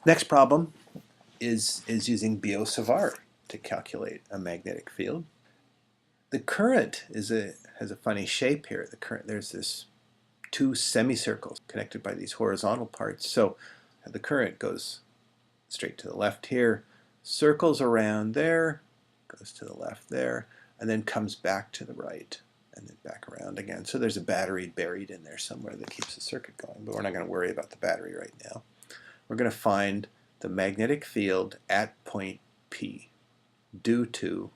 Next problem is using Biot-Savart to calculate a magnetic field. The current has a funny shape here. The current, there's this two semicircles connected by these horizontal parts. So the current goes straight to the left here, circles around there, goes to the left there, and then comes back to the right and then back around again. So there's a battery buried in there somewhere that keeps the circuit going, but we're not going to worry about the battery right now. We're going to find the magnetic field at point P due to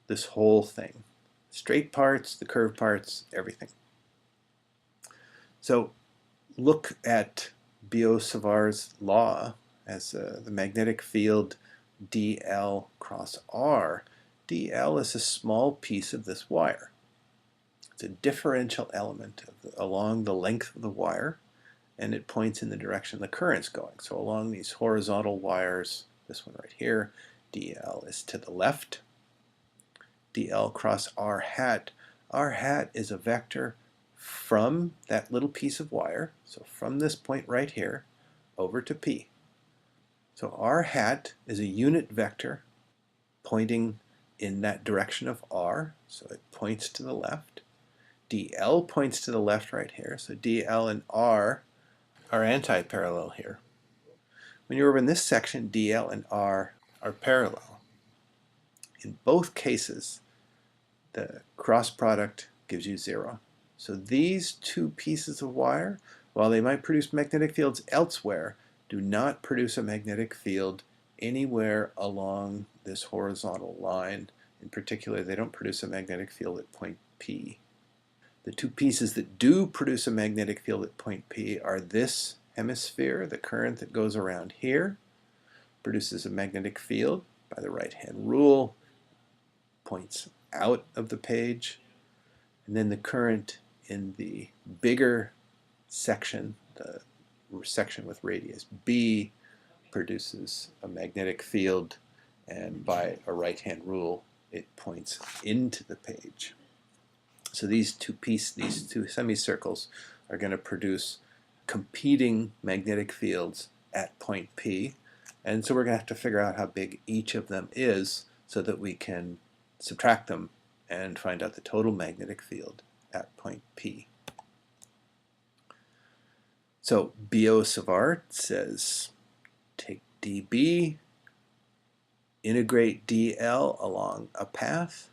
this whole thing. Straight parts, the curved parts, everything. So look at Biot-Savart's law as the magnetic field dl cross r. dl is a small piece of this wire. It's a differential element along the length of the wire, and it points in the direction the current's going. So along these horizontal wires, this one right here, dl is to the left. dl cross r hat. R hat is a vector from that little piece of wire, so from this point right here, over to P. So r hat is a unit vector pointing in that direction of r, so it points to the left. dl points to the left right here, so dl and r are anti-parallel here. When you're over in this section, dl and r are parallel. In both cases, the cross product gives you 0. So these two pieces of wire, while they might produce magnetic fields elsewhere, do not produce a magnetic field anywhere along this horizontal line. In particular, they don't produce a magnetic field at point P. The two pieces that do produce a magnetic field at point P are this hemisphere, the current that goes around here, produces a magnetic field by the right-hand rule, points out of the page, and then the current in the bigger section, the section with radius B, produces a magnetic field, and by a right-hand rule it points into the page. So these two semicircles are going to produce competing magnetic fields at point P, and so we're going to have to figure out how big each of them is so that we can subtract them and find out the total magnetic field at point P. So Biot-Savart says take dB, integrate dl along a path,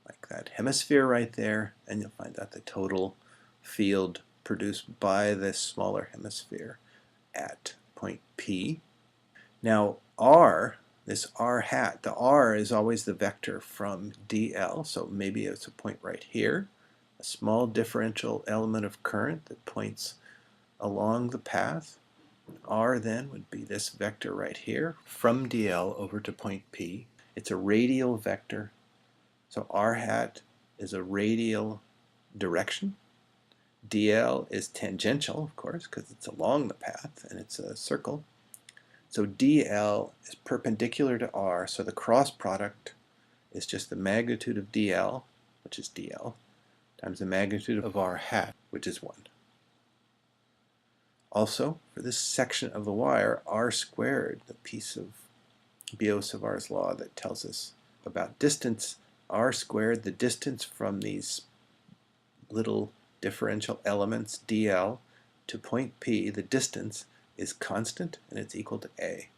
like that hemisphere right there, and you'll find out the total field produced by this smaller hemisphere at point P. Now r, this r hat, the r is always the vector from dl, so maybe it's a point right here, a small differential element of current that points along the path. R then would be this vector right here from dl over to point P. It's a radial vector, so r hat is a radial direction. dl is tangential, of course, because it's along the path and it's a circle. So dl is perpendicular to r, so the cross product is just the magnitude of dl, which is dl, times the magnitude of r hat, which is 1. Also, for this section of the wire, r squared, the piece of Biot-Savart's law that tells us about distance, r squared, the distance from these little differential elements, dl, to point P, the distance is constant and it's equal to a.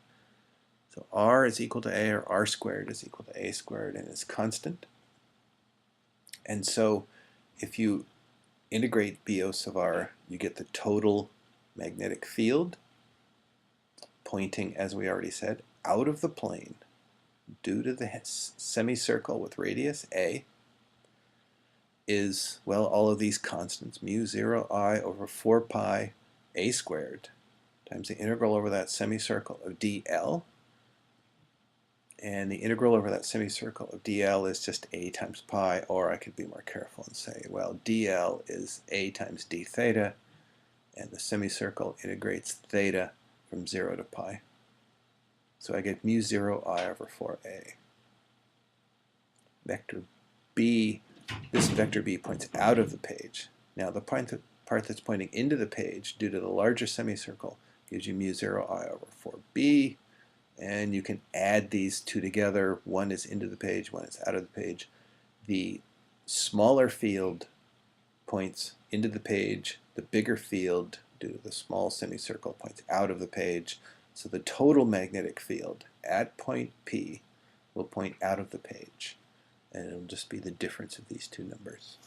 So r is equal to a, or r squared is equal to a squared, and it's constant. And so if you integrate Biot-Savart, you get the total magnetic field pointing, as we already said, out of the plane due to the semicircle with radius a is, well, all of these constants, mu 0 I over 4 pi a squared times the integral over that semicircle of dl, and the integral over that semicircle of dl is just a times pi, or I could be more careful and say, well, dl is a times d theta, and the semicircle integrates theta from 0 to pi. So I get mu 0 I over 4a. Vector b, this vector b points out of the page. Now the part that's pointing into the page, due to the larger semicircle, gives you mu0I over 4b. And you can add these two together. One is into the page, one is out of the page. The smaller field points into the page. The bigger field, due to the small semicircle, points out of the page. So the total magnetic field at point P will point out of the page. And it'll just be the difference of these two numbers.